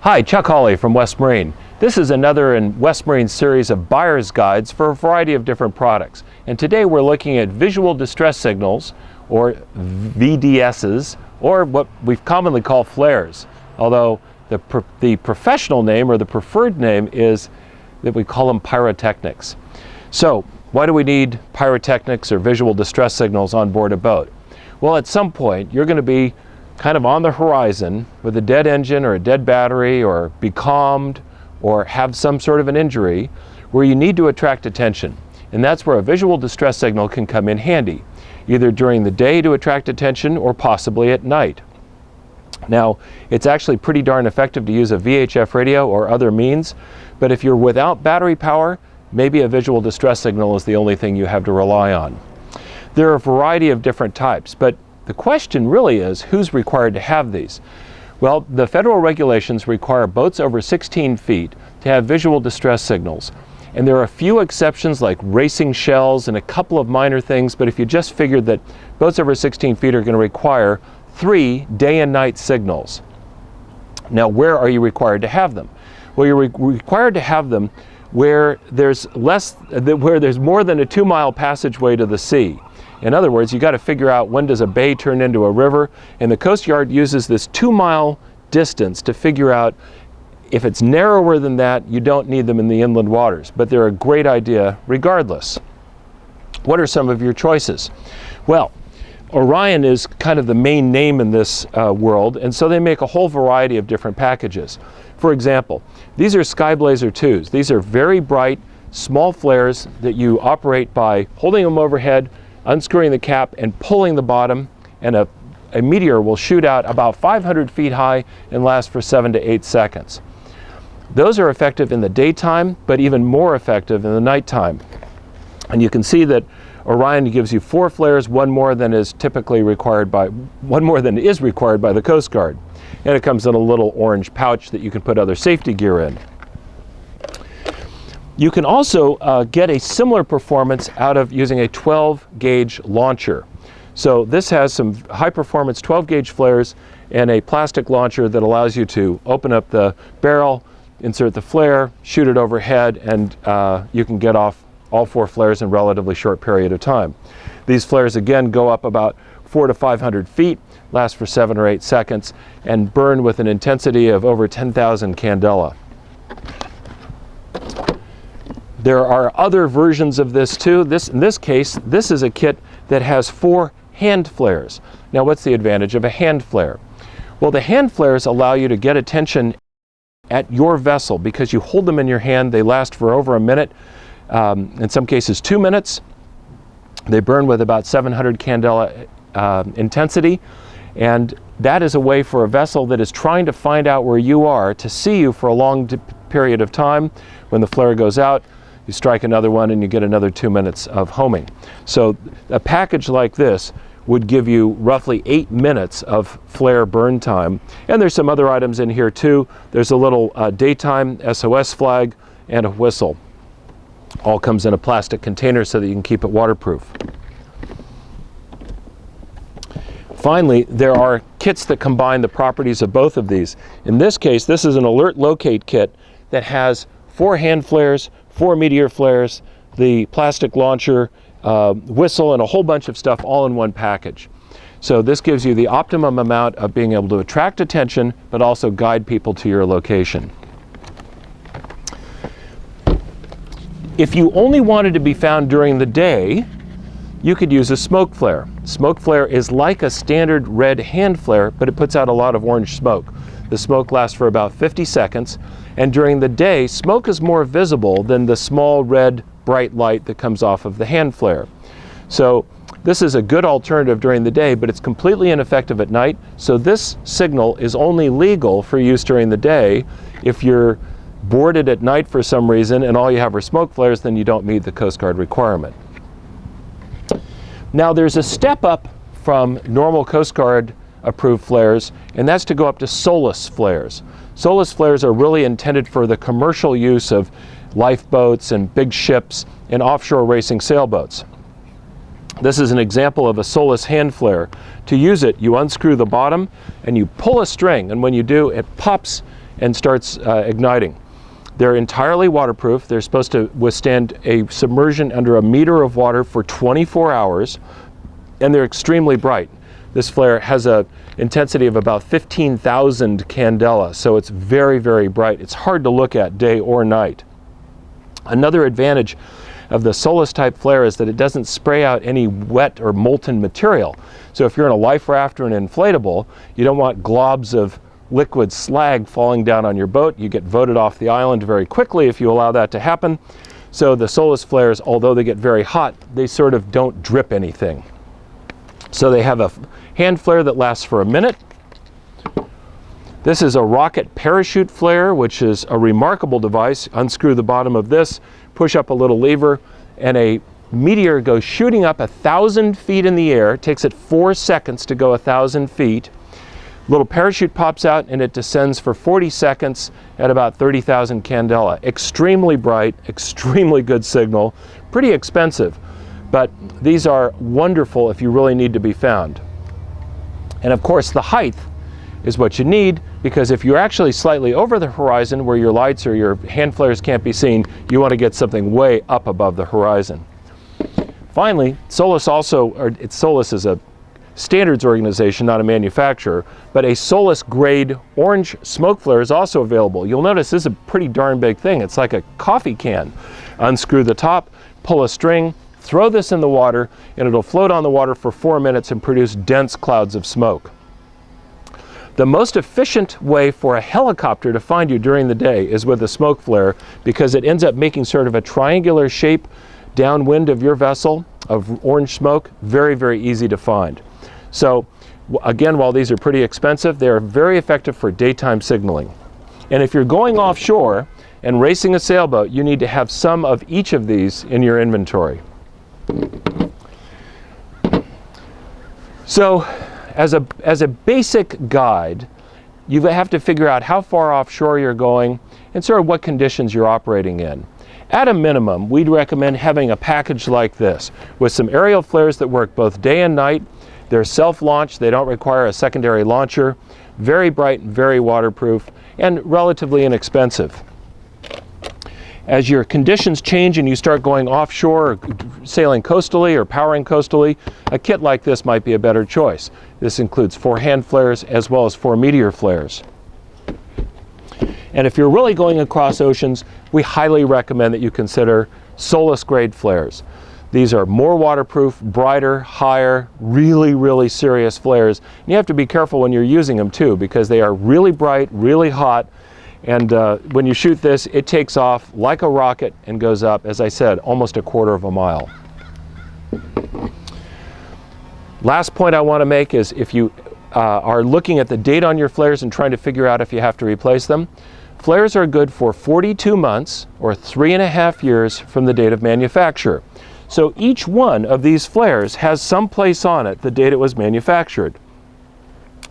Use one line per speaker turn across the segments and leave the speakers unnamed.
Hi, Chuck Hawley from West Marine. This is another in West Marine's series of buyer's guides for a variety of different products. And today we're looking at visual distress signals, or VDSs, or what we've commonly called flares. Although the professional name or the preferred name is that we call them pyrotechnics. So why do we need pyrotechnics or visual distress signals on board a boat? Well, at some point you're going to be kind of on the horizon with a dead engine or a dead battery, or becalmed, or have some sort of an injury where you need to attract attention. And that's where a visual distress signal can come in handy, either during the day to attract attention or possibly at night. Now, it's actually pretty darn effective to use a VHF radio or other means, but if you're without battery power, maybe a visual distress signal is the only thing you have to rely on. There are a variety of different types, but the question really is, who's required to have these? Well, the federal regulations require boats over 16 feet to have visual distress signals. And there are a few exceptions like racing shells and a couple of minor things, but if you just figured that boats over 16 feet are going to require 3 day and night signals. Now, where are you required to have them? Well, you're required to have them where there's more than a 2-mile passageway to the sea. In other words, you got to figure out when does a bay turn into a river, and the Coast Guard uses this 2-mile distance to figure out if it's narrower than that, you don't need them in the inland waters, but they're a great idea regardless. What are some of your choices? Well, Orion is kind of the main name in this world, and so they make a whole variety of different packages. For example, these are Sky Blazer 2s. These are very bright, small flares that you operate by holding them overhead, unscrewing the cap and pulling the bottom, and a meteor will shoot out about 500 feet high and last for 7 to 8 seconds. Those are effective in the daytime, but even more effective in the nighttime. And you can see that Orion gives you 4 flares, one more than is required by the Coast Guard. And it comes in a little orange pouch that you can put other safety gear in. You can also get a similar performance out of using a 12-gauge launcher. So this has some high-performance 12-gauge flares and a plastic launcher that allows you to open up the barrel, insert the flare, shoot it overhead, and you can get off all 4 flares in a relatively short period of time. These flares again go up about 400 to 500 feet, last for 7 or 8 seconds, and burn with an intensity of over 10,000 candela. There are other versions of this too. In this case, this is a kit that has 4 hand flares. Now, what's the advantage of a hand flare? Well, the hand flares allow you to get attention at your vessel because you hold them in your hand. They last for over a minute, in some cases 2 minutes. They burn with about 700 candela intensity, and that is a way for a vessel that is trying to find out where you are to see you for a long period of time. When the flare goes out, you strike another one and you get another 2 minutes of homing. So a package like this would give you roughly 8 minutes of flare burn time. And there's some other items in here too. There's a little daytime SOS flag and a whistle. All comes in a plastic container so that you can keep it waterproof. Finally, there are kits that combine the properties of both of these. In this case, this is an alert locate kit that has 4 hand flares, 4 meteor flares, the plastic launcher, whistle, and a whole bunch of stuff all in one package. So this gives you the optimum amount of being able to attract attention, but also guide people to your location. If you only wanted to be found during the day, you could use a smoke flare. Smoke flare is like a standard red hand flare, but it puts out a lot of orange smoke. The smoke lasts for about 50 seconds, and during the day, smoke is more visible than the small red bright light that comes off of the hand flare. So this is a good alternative during the day, but it's completely ineffective at night. So this signal is only legal for use during the day. If you're boarded at night for some reason and all you have are smoke flares, then you don't meet the Coast Guard requirement. Now there's a step up from normal Coast Guard approved flares, and that's to go up to SOLAS flares. SOLAS flares are really intended for the commercial use of lifeboats and big ships and offshore racing sailboats. This is an example of a SOLAS hand flare. To use it, you unscrew the bottom and you pull a string, and when you do, it pops and starts igniting. They're entirely waterproof. They're supposed to withstand a submersion under a meter of water for 24 hours, and they're extremely bright. This flare has an intensity of about 15,000 candela, so it's very, very bright. It's hard to look at day or night. Another advantage of the Solus type flare is that it doesn't spray out any wet or molten material. So if you're in a life raft or an inflatable, you don't want globs of liquid slag falling down on your boat. You get voted off the island very quickly if you allow that to happen. So the Solus flares, although they get very hot, they sort of don't drip anything. So they have a hand flare that lasts for a minute. This is a rocket parachute flare, which is a remarkable device. Unscrew the bottom of this, push up a little lever, and a meteor goes shooting up 1,000 feet in the air. It takes it 4 seconds to go 1,000 feet. Little parachute pops out and it descends for 40 seconds at about 30,000 candela. Extremely bright, extremely good signal, pretty expensive, but these are wonderful if you really need to be found. And of course the height is what you need, because if you're actually slightly over the horizon where your lights or your hand flares can't be seen, you want to get something way up above the horizon. Finally, Solus Solus is a standards organization, not a manufacturer, but a Solus grade orange smoke flare is also available. You'll notice this is a pretty darn big thing. It's like a coffee can. Unscrew the top, pull a string, throw this in the water, and it'll float on the water for 4 minutes and produce dense clouds of smoke. The most efficient way for a helicopter to find you during the day is with a smoke flare, because it ends up making sort of a triangular shape downwind of your vessel of orange smoke. Very, very easy to find. So again, while these are pretty expensive, they are very effective for daytime signaling. And if you're going offshore and racing a sailboat, you need to have some of each of these in your inventory. So as a basic guide, you have to figure out how far offshore you're going and sort of what conditions you're operating in. At a minimum, we'd recommend having a package like this with some aerial flares that work both day and night. They're self-launched, they don't require a secondary launcher, very bright, very waterproof, and relatively inexpensive. As your conditions change and you start going offshore, or sailing coastally or powering coastally, a kit like this might be a better choice. This includes 4 hand flares as well as 4 meteor flares. And if you're really going across oceans, we highly recommend that you consider Solus grade flares. These are more waterproof, brighter, higher, really, really serious flares. And you have to be careful when you're using them too, because they are really bright, really hot. And when you shoot this, it takes off like a rocket and goes up, as I said, almost 1/4 mile. Last point I want to make is if you are looking at the date on your flares and trying to figure out if you have to replace them, flares are good for 42 months or 3.5 years from the date of manufacture. So each one of these flares has some place on it the date it was manufactured.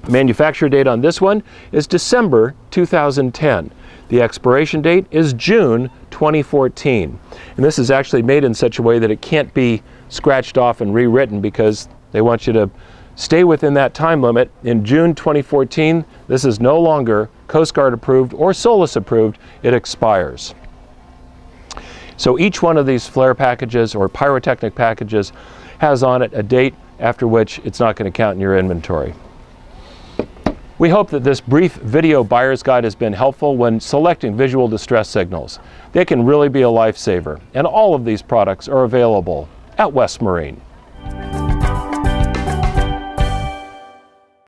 Manufacture date on this one is December 2010. The expiration date is June 2014. And this is actually made in such a way that it can't be scratched off and rewritten, because they want you to stay within that time limit. In June 2014, this is no longer Coast Guard approved or Solus approved. It expires. So each one of these flare packages or pyrotechnic packages has on it a date after which it's not going to count in your inventory. We hope that this brief video buyer's guide has been helpful when selecting visual distress signals. They can really be a lifesaver, and all of these products are available at West Marine.